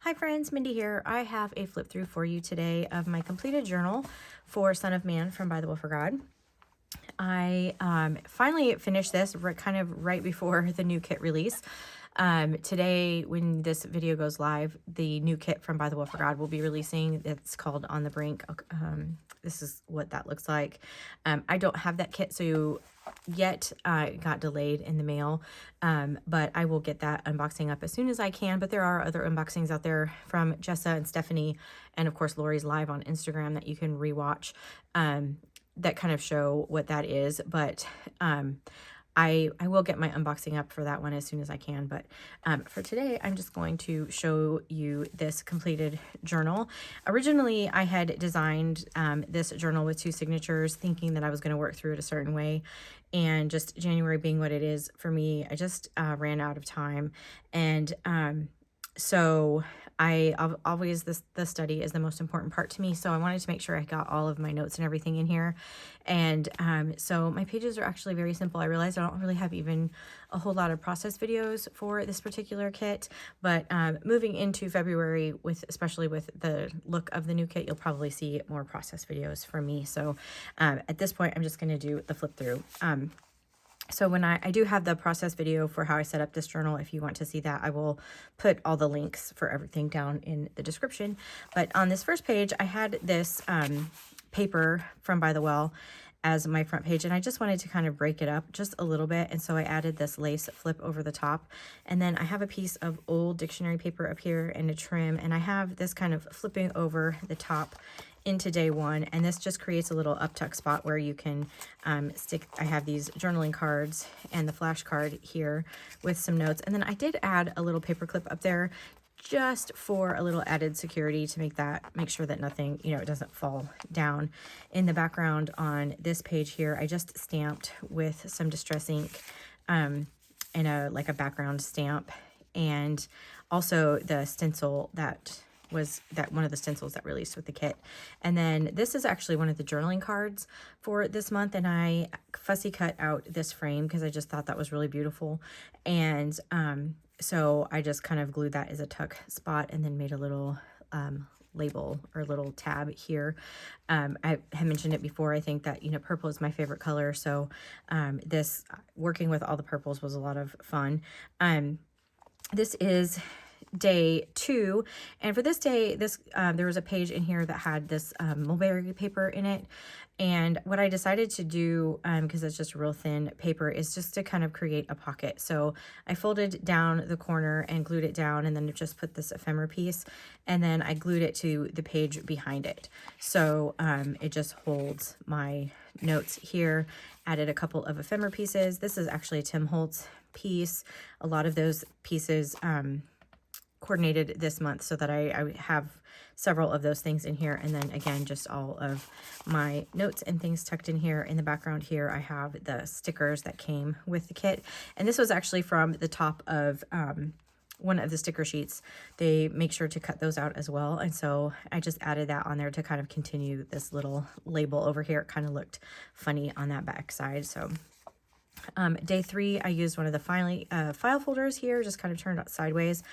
Hi friends, Mindy here. I have a flip through for you today of my completed journal for Son of Man from Bythewell4God. I finally finished this kind of right before the new kit release. Today, when this video goes live, the new kit from Bythewell4God will be releasing. It's called On the Brink. This is what that looks like. I don't have that kit, so yet it got delayed in the mail, but I will get that unboxing up as soon as I can. But there are other unboxings out there from Jessa and Stephanie, and of course Lori's live on Instagram that you can rewatch, that kind of show what that is. But I will get my unboxing up for that one as soon as I can. But for today, I'm just going to show you this completed journal. Originally, I had designed this journal with 2 signatures, thinking that I was going to work through it a certain way. And just January being what it is for me, I just ran out of time. And so I always, the study is the most important part to me. So I wanted to make sure I got all of my notes and everything in here. And so my pages are actually very simple. I realized I don't really have even a whole lot of process videos for this particular kit, but moving into February, especially with the look of the new kit, you'll probably see more process videos from me. So at this point, I'm just going to do the flip through. So when I do have the process video for how I set up this journal, if you want to see that, I will put all the links for everything down in the description. But on this first page, I had this paper from By the Well as my front page, and I just wanted to kind of break it up just a little bit. And so I added this lace flip over the top. And then I have a piece of old dictionary paper up here and a trim, and I have this kind of flipping over the top into day 1, and this just creates a little uptuck spot where you can stick. I have these journaling cards and the flash card here with some notes, and then I did add a little paper clip up there just for a little added security to make sure that nothing, it doesn't fall down. In the background on this page here, I just stamped with some distress ink and like a background stamp, and also the stencil that one of the stencils that released with the kit. And then this is actually one of the journaling cards for this month, and I fussy cut out this frame because I just thought that was really beautiful. And so I just kind of glued that as a tuck spot and then made a little label or little tab here. I had mentioned it before. I think that, purple is my favorite color. So this working with all the purples was a lot of fun. This is day 2, and for this day, there was a page in here that had this mulberry paper in it. And what I decided to do, because it's just real thin paper, is just to kind of create a pocket. So I folded down the corner and glued it down, and then just put this ephemera piece, and then I glued it to the page behind it. So it just holds my notes here. Added a couple of ephemera pieces. This is actually a Tim Holtz piece. A lot of those pieces coordinated this month, so that I have several of those things in here. And then again, just all of my notes and things tucked in here. In the background here, I have the stickers that came with the kit, and this was actually from the top of one of the sticker sheets. They make sure to cut those out as well, and so I just added that on there to kind of continue this little label over here. It kind of looked funny on that back side. So day 3, I used one of the file folders here, just kind of turned out sideways,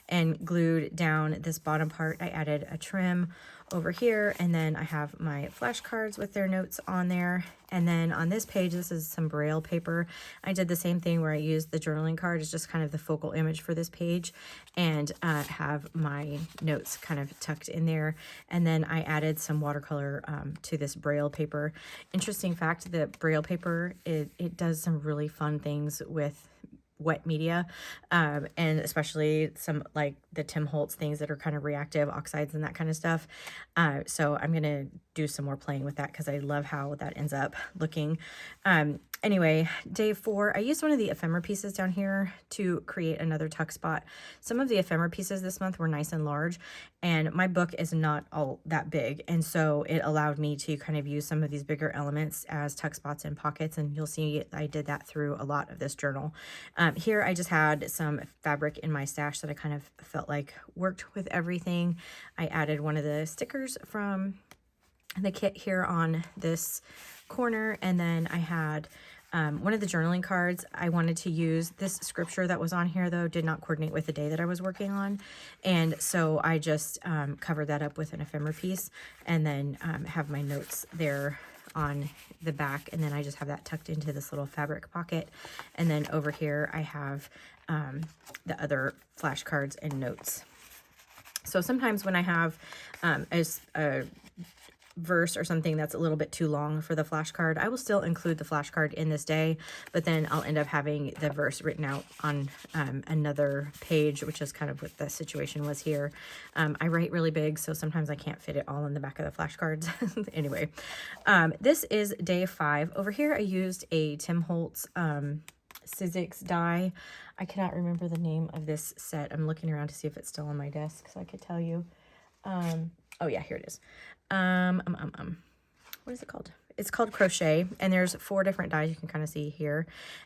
and glued down this bottom part. I added a trim over here, and then I have my flashcards with their notes on there. And then on this page, this is some Braille paper. I did the same thing where I used the journaling card as just kind of the focal image for this page, and have my notes kind of tucked in there. And then I added some watercolor to this Braille paper. Interesting fact, the Braille paper, it does some really fun things with wet media, and especially some like the Tim Holtz things that are kind of reactive oxides and that kind of stuff. So I'm gonna do some more playing with that because I love how that ends up looking. Anyway, day 4, I used one of the ephemera pieces down here to create another tuck spot. Some of the ephemera pieces this month were nice and large, and my book is not all that big, and so it allowed me to kind of use some of these bigger elements as tuck spots and pockets, and you'll see I did that through a lot of this journal. Here I just had some fabric in my stash that I kind of felt like worked with everything. I added one of the stickers from the kit here on this corner, and then I had one of the journaling cards, I wanted to use this scripture that was on here, though, did not coordinate with the day that I was working on. And so I just covered that up with an ephemera piece, and then have my notes there on the back. And then I just have that tucked into this little fabric pocket. And then over here, I have the other flashcards and notes. So sometimes when I have a verse or something that's a little bit too long for the flashcard, I will still include the flashcard in this day, but then I'll end up having the verse written out on another page, which is kind of what the situation was here. I write really big, so sometimes I can't fit it all in the back of the flashcards. Anyway, this is day 5. Over here I used a Tim Holtz Sizzix die. I cannot remember the name of this set. I'm looking around to see if it's still on my desk so I could tell you. Oh yeah, here it is. What is it called? It's called Crochet, and there's 4 different dies you can kind of see here.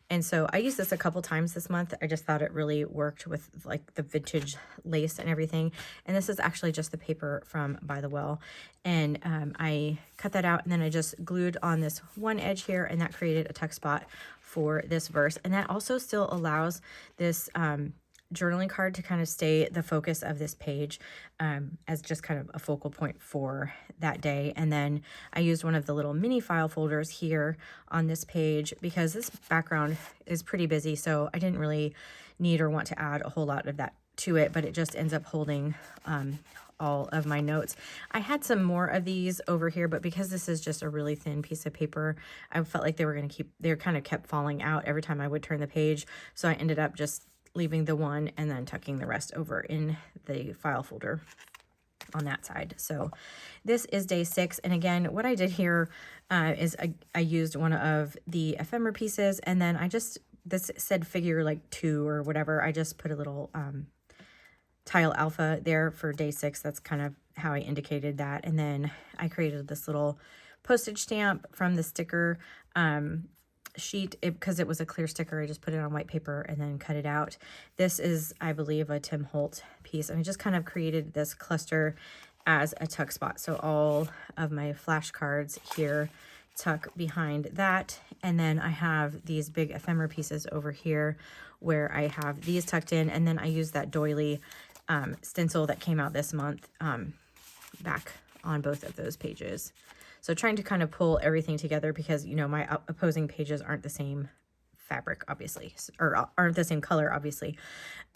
And so I used this a couple times this month. I just thought it really worked with like the vintage lace and everything. And this is actually just the paper from By the Well. And I cut that out, and then I just glued on this one edge here, and that created a tuck spot for this verse. And that also still allows this journaling card to kind of stay the focus of this page as just kind of a focal point for that day. And then I used one of the little mini file folders here on this page because this background is pretty busy, so I didn't really need or want to add a whole lot of that to it, but it just ends up holding all of my notes. I had some more of these over here, but because this is just a really thin piece of paper, I felt like they kind of kept falling out every time I would turn the page, so I ended up just leaving the one and then tucking the rest over in the file folder on that side. So this is day 6. And again, what I did here is I used one of the ephemera pieces, and then this said figure like 2 or whatever. I just put a little tile alpha there for day 6. That's kind of how I indicated that. And then I created this little postage stamp from the sticker sheet because it was a clear sticker. I just put it on white paper and then cut it out. This is, I believe, a Tim Holtz piece, and I just kind of created this cluster as a tuck spot. So all of my flashcards here tuck behind that, and then I have these big ephemera pieces over here where I have these tucked in, and then I use that doily stencil that came out this month back on both of those pages. So trying to kind of pull everything together because, you know, my opposing pages aren't the same fabric, obviously, or aren't the same color, obviously.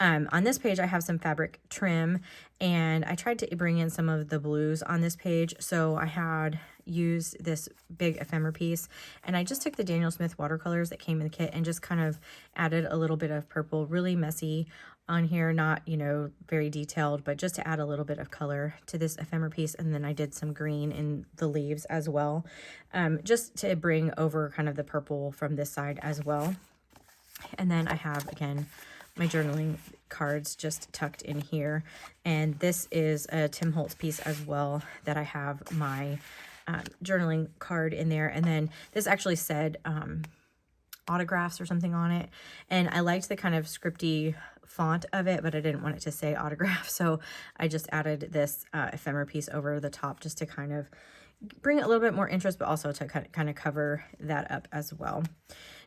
On this page, I have some fabric trim, and I tried to bring in some of the blues on this page. So I had used this big ephemera piece, and I just took the Daniel Smith watercolors that came in the kit and just kind of added a little bit of purple, really messy on here, not, you know, very detailed, but just to add a little bit of color to this ephemera piece. And then I did some green in the leaves as well, just to bring over kind of the purple from this side as well. And then I have, again, my journaling cards just tucked in here. And this is a Tim Holtz piece as well that I have my journaling card in there. And then this actually said autographs or something on it. And I liked the kind of scripty font of it, but I didn't want it to say autograph. So I just added this ephemera piece over the top just to kind of bring it a little bit more interest, but also to kind of cover that up as well.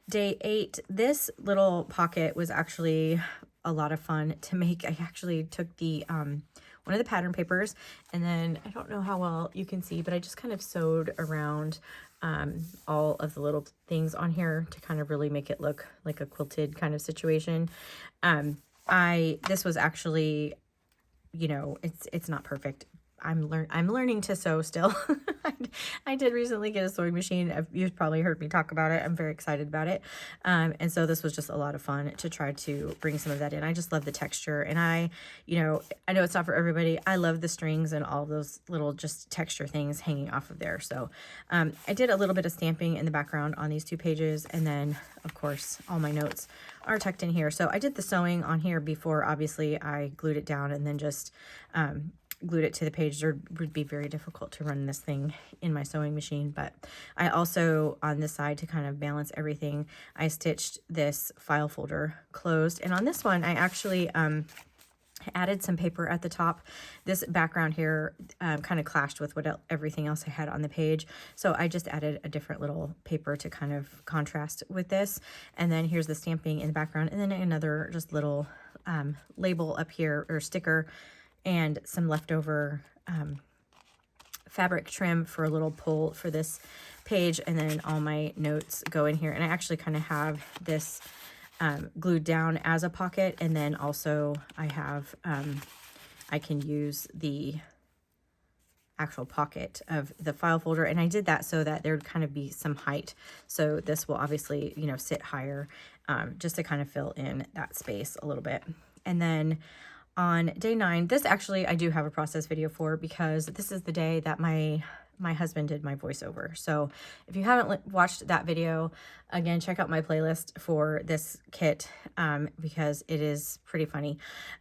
Day 8, this little pocket was actually a lot of fun to make. I actually took the one of the pattern papers, and then I don't know how well you can see, but I just kind of sewed around all of the little things on here to kind of really make it look like a quilted kind of situation. This was actually, you know, it's not perfect. I'm learning to sew still. I did recently get a sewing machine. You've probably heard me talk about it. I'm very excited about it. And so this was just a lot of fun to try to bring some of that in. I just love the texture, and I know it's not for everybody. I love the strings and all those little just texture things hanging off of there. So I did a little bit of stamping in the background on these 2 pages. And then of course, all my notes are tucked in here. So I did the sewing on here before, obviously I glued it down and then just, glued it to the page. It would be very difficult to run this thing in my sewing machine. But I also, on this side, to kind of balance everything, I stitched this file folder closed. And on this one, I actually Added some paper at the top. This background here kind of clashed with everything else I had on the page. So I just added a different little paper to kind of contrast with this. And then here's the stamping in the background. And then another just little label up here, or sticker, and some leftover fabric trim for a little pull for this page. And then all my notes go in here. And I actually kind of have this glued down as a pocket, and then also I have I can use the actual pocket of the file folder, and I did that so that there'd kind of be some height, so this will obviously, you know, sit higher, just to kind of fill in that space a little bit. And then on day 9, this actually I do have a process video for, because this is the day that my husband did my voiceover. So if you haven't watched that video, again, check out my playlist for this kit, because it is pretty funny.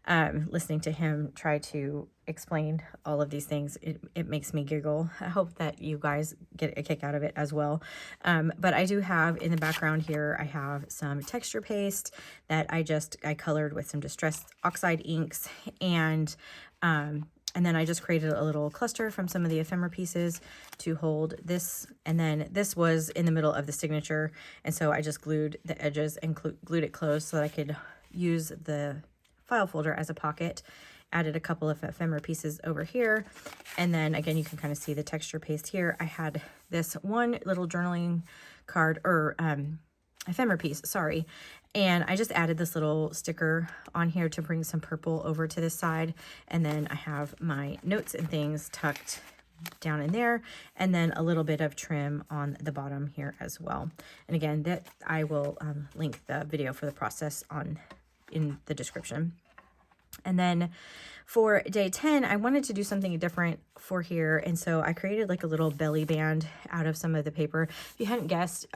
Listening to him try to explain all of these things, it makes me giggle. I hope that you guys get a kick out of it as well. But I do have in the background here, I have some texture paste that I colored with some distressed oxide inks, and then I just created a little cluster from some of the ephemera pieces to hold this. And then this was in the middle of the signature. And so I just glued the edges and glued it closed so that I could use the file folder as a pocket. Added a couple of ephemera pieces over here. And then again, you can kind of see the texture paste here. I had this one little journaling card, or ephemera piece, sorry. And I just added this little sticker on here to bring some purple over to this side. And then I have my notes and things tucked down in there, and then a little bit of trim on the bottom here as well. And again, that I will link the video for the process in the description. And then for day 10, I wanted to do something different for here. And so I created like a little belly band out of some of the paper. If you hadn't guessed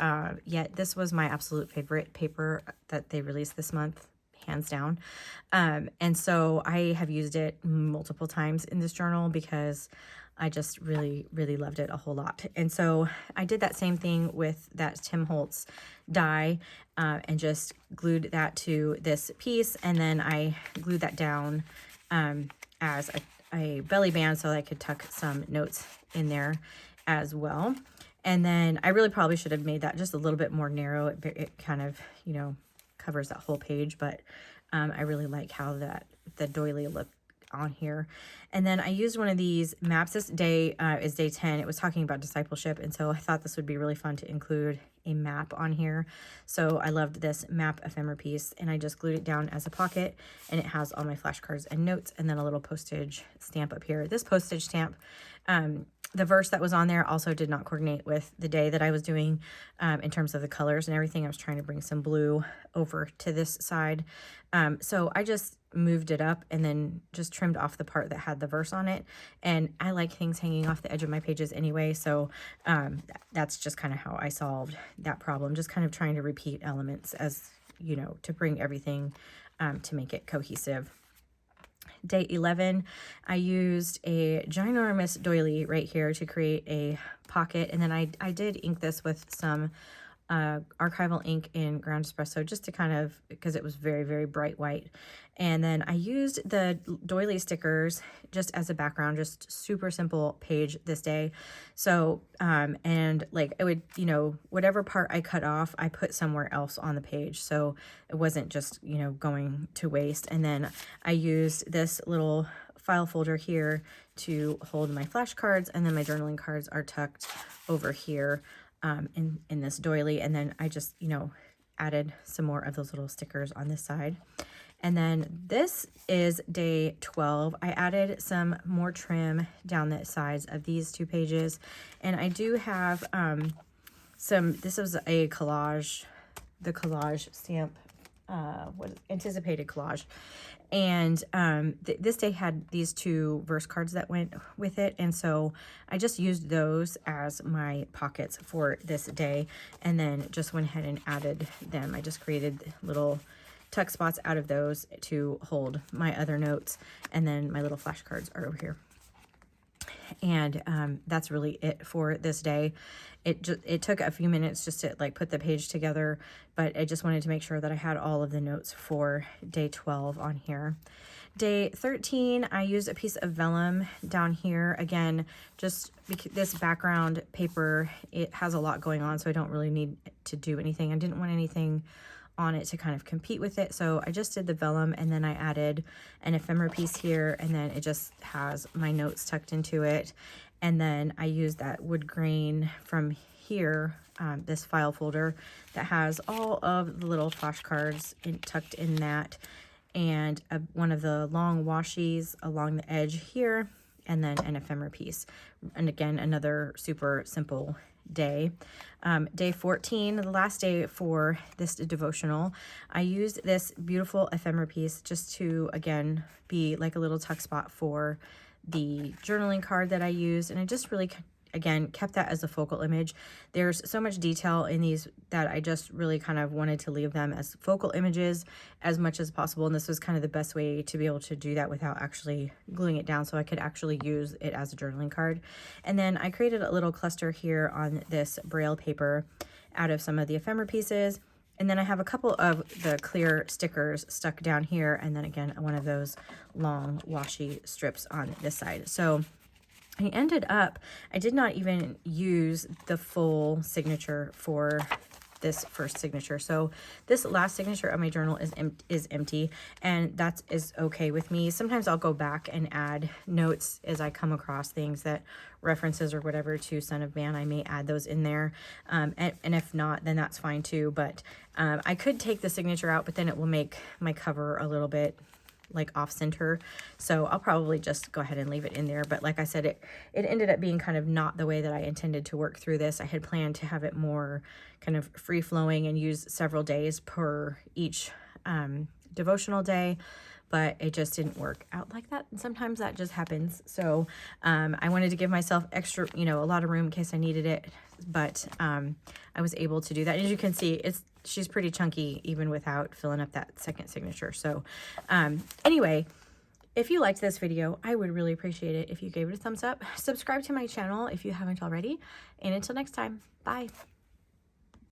yet, this was my absolute favorite paper that they released this month, hands down. And so I have used it multiple times in this journal because I just really, really loved it a whole lot. And so I did that same thing with that Tim Holtz die, and just glued that to this piece. And then I glued that down as a belly band so that I could tuck some notes in there as well. And then I really probably should have made that just a little bit more narrow. It kind of, you know, covers that whole page, but I really like how the doily looked on here. And then I used one of these maps. This day is day 10. It was talking about discipleship, and so I thought this would be really fun to include a map on here. So I loved this map ephemera piece, and I just glued it down as a pocket, and it has all my flashcards and notes, and then a little postage stamp up here. This postage stamp, the verse that was on there also did not coordinate with the day that I was doing in terms of the colors and everything. I was trying to bring some blue over to this side. So I just moved it up and then just trimmed off the part that had the verse on it. And I like things hanging off the edge of my pages anyway. So that's just kind of how I solved that problem. Just kind of trying to repeat elements as, you know, to bring everything to make it cohesive. Day 11, I used a ginormous doily right here to create a pocket. And then I did ink this with some archival ink in ground espresso, just to kind of, because it was very, very bright white. And then I used the doily stickers just as a background, just super simple page this day. So, and like I would, you know, whatever part I cut off, I put somewhere else on the page. So it wasn't just, you know, going to waste. And then I used this little file folder here to hold my flashcards, and then my journaling cards are tucked over here in this doily. And then I just, you know, added some more of those little stickers on this side. And then this is day 12. I added some more trim down the sides of these two pages. And I do have this was a collage, the collage stamp, anticipated collage. And this day had these two verse cards that went with it. And so I just used those as my pockets for this day, and then just went ahead and added them. I just created little tuck spots out of those to hold my other notes, and then my little flashcards are over here. And that's really it for this day. It took a few minutes just to like put the page together, but I just wanted to make sure that I had all of the notes for day 12 on here. Day 13, I used a piece of vellum down here. Again, just because this background paper, it has a lot going on, so I don't really need to do anything. I didn't want anything on it to kind of compete with it, so I just did the vellum, and then I added an ephemera piece here, and then it just has my notes tucked into it. And then I used that wood grain from here, this file folder that has all of the little flashcards tucked in that, and one of the long washies along the edge here, and then an ephemera piece. And again, another super simple day. Day 14, the last day for this devotional, I used this beautiful ephemera piece just to, again, be like a little tuck spot for the journaling card that I used. And I just really, again, kept that as a focal image. There's so much detail in these that I just really kind of wanted to leave them as focal images as much as possible. And this was kind of the best way to be able to do that without actually gluing it down, so I could actually use it as a journaling card. And then I created a little cluster here on this Braille paper out of some of the ephemera pieces. And then I have a couple of the clear stickers stuck down here. And then again, one of those long washi strips on this side. So I ended up, I did not even use the full signature for this first signature. So this last signature of my journal is empty, and that is okay with me. Sometimes I'll go back and add notes as I come across things that references or whatever to Son of Man. I may add those in there. And if not, then that's fine too. But I could take the signature out, but then it will make my cover a little bit like off center, so I'll probably just go ahead and leave it in there. But like I said, it ended up being kind of not the way that I intended to work through this. I had planned to have it more kind of free flowing and use several days per each devotional day, but it just didn't work out like that, and sometimes that just happens. So I wanted to give myself extra, a lot of room in case I needed it, but I was able to do that. As you can see, she's pretty chunky even without filling up that second signature. So anyway, if you liked this video, I would really appreciate it if you gave it a thumbs up. Subscribe to my channel if you haven't already, and until next time, bye.